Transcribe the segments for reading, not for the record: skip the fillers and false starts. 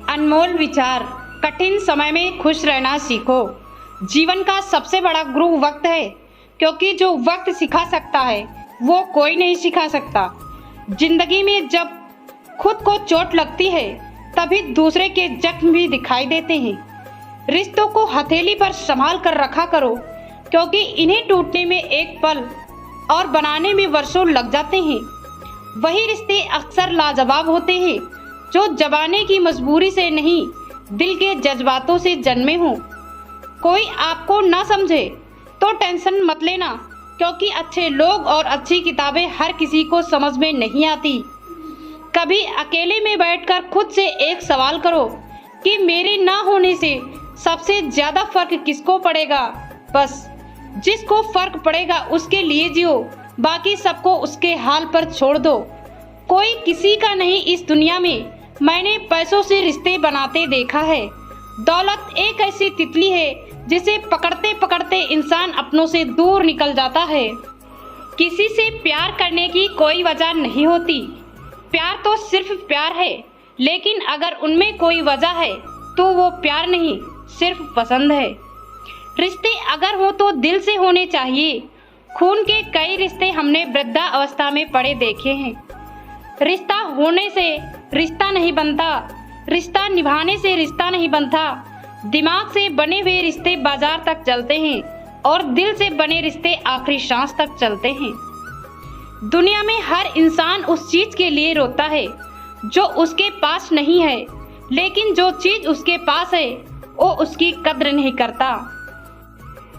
अनमोल विचार। कठिन समय में खुश रहना सीखो। जीवन का सबसे बड़ा गुरु वक्त है, क्योंकि जो वक्त सिखा सकता है वो कोई नहीं सिखा सकता। जिंदगी में जब खुद को चोट लगती है तभी दूसरे के जख्म भी दिखाई देते हैं। रिश्तों को हथेली पर संभाल कर रखा करो, क्योंकि इन्हें टूटने में एक पल और बनाने में वर्षों लग जाते हैं। वही रिश्ते अक्सर लाजवाब होते हैं जो जबाने की मजबूरी से नहीं, दिल के जज्बातों से जन्मे हों। कोई आपको ना समझे तो टेंशन मत लेना, क्योंकि अच्छे लोग और अच्छी किताबें हर किसी को समझ में नहीं आती। कभी अकेले में बैठकर खुद से एक सवाल करो कि मेरे ना होने से सबसे ज्यादा फर्क किसको पड़ेगा। बस जिसको फर्क पड़ेगा उसके लिए जियो, बाकी सबको उसके हाल पर छोड़ दो। कोई किसी का नहीं इस दुनिया में। मैंने पैसों से रिश्ते बनाते देखा है। दौलत एक ऐसी तितली है जिसे पकड़ते पकड़ते इंसान अपनों से दूर निकल जाता है। किसी से प्यार करने की कोई वजह नहीं होती। प्यार तो सिर्फ प्यार है, लेकिन अगर उनमें कोई वजह है तो वो प्यार नहीं, सिर्फ पसंद है। रिश्ते अगर हो तो दिल से होने चाहिए। खून के कई रिश्ते हमने वृद्धा अवस्था में पड़े देखे हैं। रिश्ता होने से रिश्ता नहीं बनता, रिश्ता निभाने से रिश्ता नहीं बनता। दिमाग से बने हुए रिश्ते बाजार तक चलते हैं और दिल से बने रिश्ते आखिरी सांस तक चलते हैं। दुनिया में हर इंसान उस चीज के लिए रोता है जो उसके पास नहीं है, लेकिन जो चीज उसके पास है वो उसकी कद्र नहीं करता।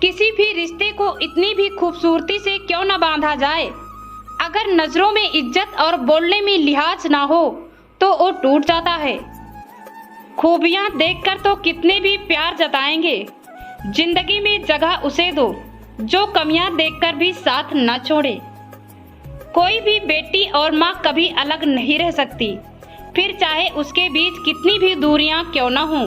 किसी भी रिश्ते को इतनी भी खूबसूरती से क्यों न बांधा जाए, अगर नजरों में इज्जत और बोलने में लिहाज ना हो तो वो टूट जाता है। खूबियां देखकर तो कितने भी प्यार जताएंगे। जिंदगी में जगह उसे दो जो कमियां देखकर भी साथ न छोड़े। कोई भी बेटी और माँ कभी अलग नहीं रह सकती, फिर चाहे उसके बीच कितनी भी दूरियां क्यों न हों।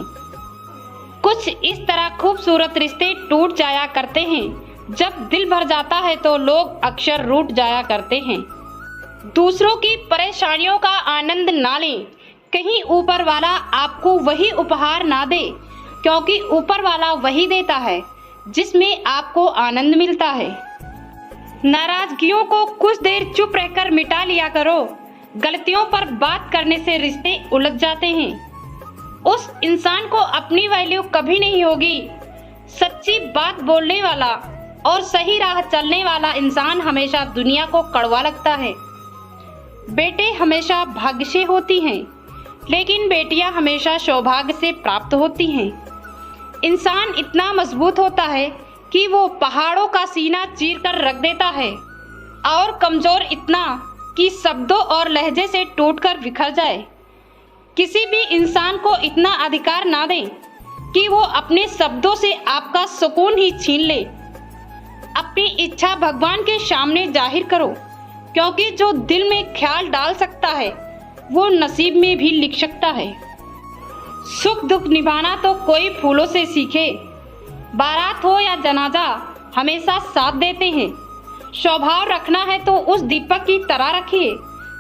कुछ इस तरह खूबसूरत रिश्ते टूट जाया करते हैं। जब दिल भर जाता है तो लोग अक्सर रूठ जाया करते हैं। दूसरों की परेशानियों का आनंद ना लें, कहीं ऊपर वाला आपको वही उपहार ना दे, क्योंकि ऊपर वाला वही देता है जिसमें आपको आनंद मिलता है। नाराजगियों को कुछ देर चुप रहकर मिटा लिया करो। गलतियों पर बात करने से रिश्ते उलझ जाते हैं। उस इंसान को अपनी वैल्यू कभी नहीं होगी। सच्ची बात बोलने वाला और सही राह चलने वाला इंसान हमेशा दुनिया को कड़वा लगता है। बेटे हमेशा भाग्य से होती हैं, लेकिन बेटियां हमेशा सौभाग्य से प्राप्त होती हैं। इंसान इतना मजबूत होता है कि वो पहाड़ों का सीना चीर कर रख देता है, और कमजोर इतना कि शब्दों और लहजे से टूटकर बिखर जाए। किसी भी इंसान को इतना अधिकार ना दें कि वो अपने शब्दों से आपका सुकून ही छीन ले। अपनी इच्छा भगवान के सामने जाहिर करो, क्योंकि जो दिल में ख्याल डाल सकता है वो नसीब में भी लिख सकता है। सुख दुख निभाना तो कोई फूलों से सीखे। बारात हो या जनाजा हमेशा साथ देते हैं। स्वभाव रखना है तो उस दीपक की तरह रखिए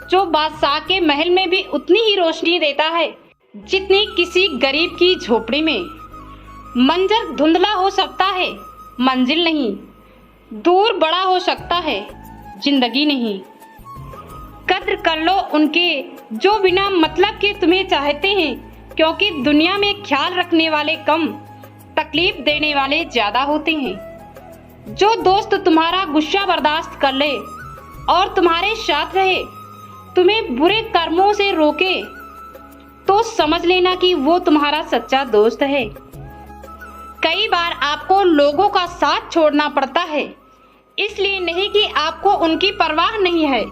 जो बादशाह के महल में भी उतनी ही रोशनी देता है जितनी किसी गरीब की झोपड़ी में। मंजर धुंधला हो सकता है, मंजिल नहीं। दूर बड़ा हो सकता है, जिंदगी नहीं। कद्र कर लो उनके जो बिना मतलब के तुम्हें चाहते हैं, क्योंकि दुनिया में ख्याल रखने वाले कम, तकलीफ देने वाले ज्यादा होते हैं। जो दोस्त तुम्हारा गुस्सा बर्दाश्त कर ले और तुम्हारे साथ रहे, तुम्हें बुरे कर्मों से रोके, तो समझ लेना कि वो तुम्हारा सच्चा दोस्त है। कई बार आपको लोगों का साथ छोड़ना पड़ता है, इसलिए नहीं कि आपको उनकी परवाह नहीं है,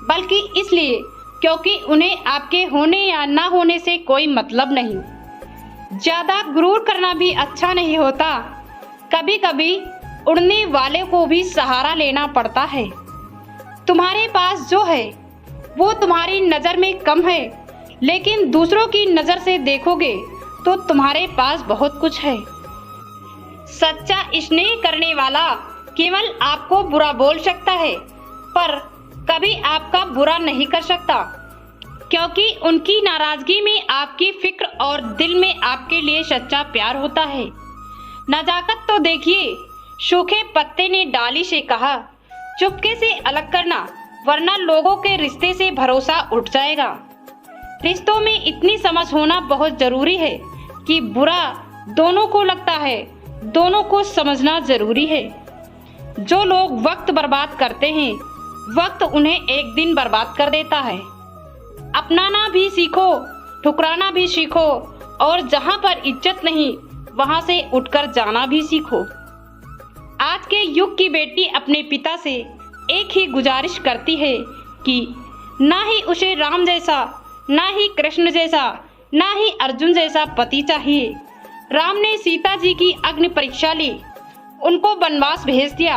बल्कि इसलिए क्योंकि उन्हें आपके होने या ना होने से कोई मतलब नहीं। ज्यादा गुरूर करना भी अच्छा नहीं होता। कभी कभी उड़ने वाले को भी सहारा लेना पड़ता है। तुम्हारे पास जो है वो तुम्हारी नजर में कम है, लेकिन दूसरों की नजर से देखोगे तो तुम्हारे पास बहुत कुछ है। सच्चा स्नेह करने वाला केवल आपको बुरा बोल सकता है, पर कभी आपका बुरा नहीं कर सकता। क्योंकि उनकी नाराजगी में आपकी फिक्र और दिल में आपके लिए सच्चा प्यार होता है। नजाकत तो देखिए, सूखे पत्ते ने डाली से कहा, चुपके से अलग करना, वरना लोगों के रिश्ते से भरोसा उठ जाएगा। रिश्तों में इतनी समझ होना बहुत जरूरी है कि बुरा दोनों को लगता है, दोनों को समझना जरूरी है। जो लोग वक्त बर्बाद करते हैं, वक्त उन्हें एक दिन बर्बाद कर देता है। अपनाना भी सीखो, ठुकराना भी सीखो, और जहां पर इज्जत नहीं वहां से उठकर जाना भी सीखो। आज के युग की बेटी अपने पिता से एक ही गुजारिश करती है कि ना ही उसे राम जैसा, ना ही कृष्ण जैसा, ना ही अर्जुन जैसा पति चाहिए। राम ने सीता जी की अग्नि परीक्षा ली, उनको वनवास भेज दिया।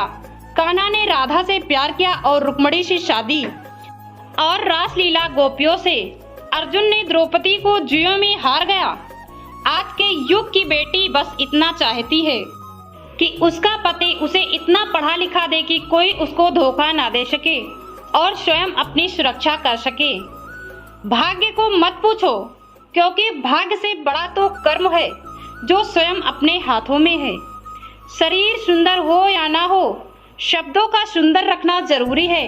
कान्हा ने राधा से प्यार किया और रुक्मणी से शादी और रासलीला गोपियों से। अर्जुन ने द्रौपदी को जुए में हार गया। आज के युग की बेटी बस इतना चाहती है कि उसका पति उसे इतना पढ़ा लिखा दे कि कोई उसको धोखा ना दे सके और स्वयं अपनी सुरक्षा कर सके। भाग्य को मत पूछो, क्योंकि भाग्य से बड़ा तो कर्म है जो स्वयं अपने हाथों में है। शरीर सुंदर हो या ना हो, शब्दों का सुंदर रखना जरूरी है,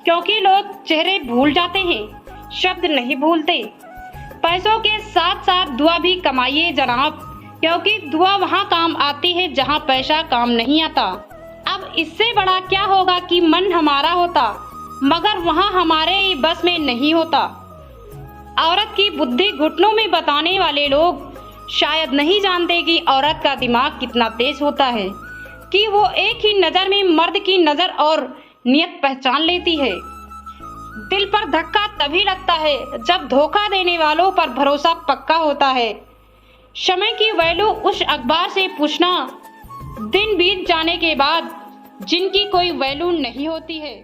क्योंकि लोग चेहरे भूल जाते हैं, शब्द नहीं भूलते। पैसों के साथ साथ दुआ भी कमाइए जनाब, क्योंकि दुआ वहाँ काम आती है जहाँ पैसा काम नहीं आता। अब इससे बड़ा क्या होगा कि मन हमारा होता, मगर वहाँ हमारे बस में नहीं होता। औरत की बुद्धि घुटनों में बताने वाले लोग शायद नहीं जानते कि औरत का दिमाग कितना तेज होता है, कि वो एक ही नज़र में मर्द की नज़र और नियत पहचान लेती है। दिल पर धक्का तभी लगता है जब धोखा देने वालों पर भरोसा पक्का होता है। समय की वैल्यू उस अखबार से पूछना दिन बीत जाने के बाद जिनकी कोई वैल्यू नहीं होती है।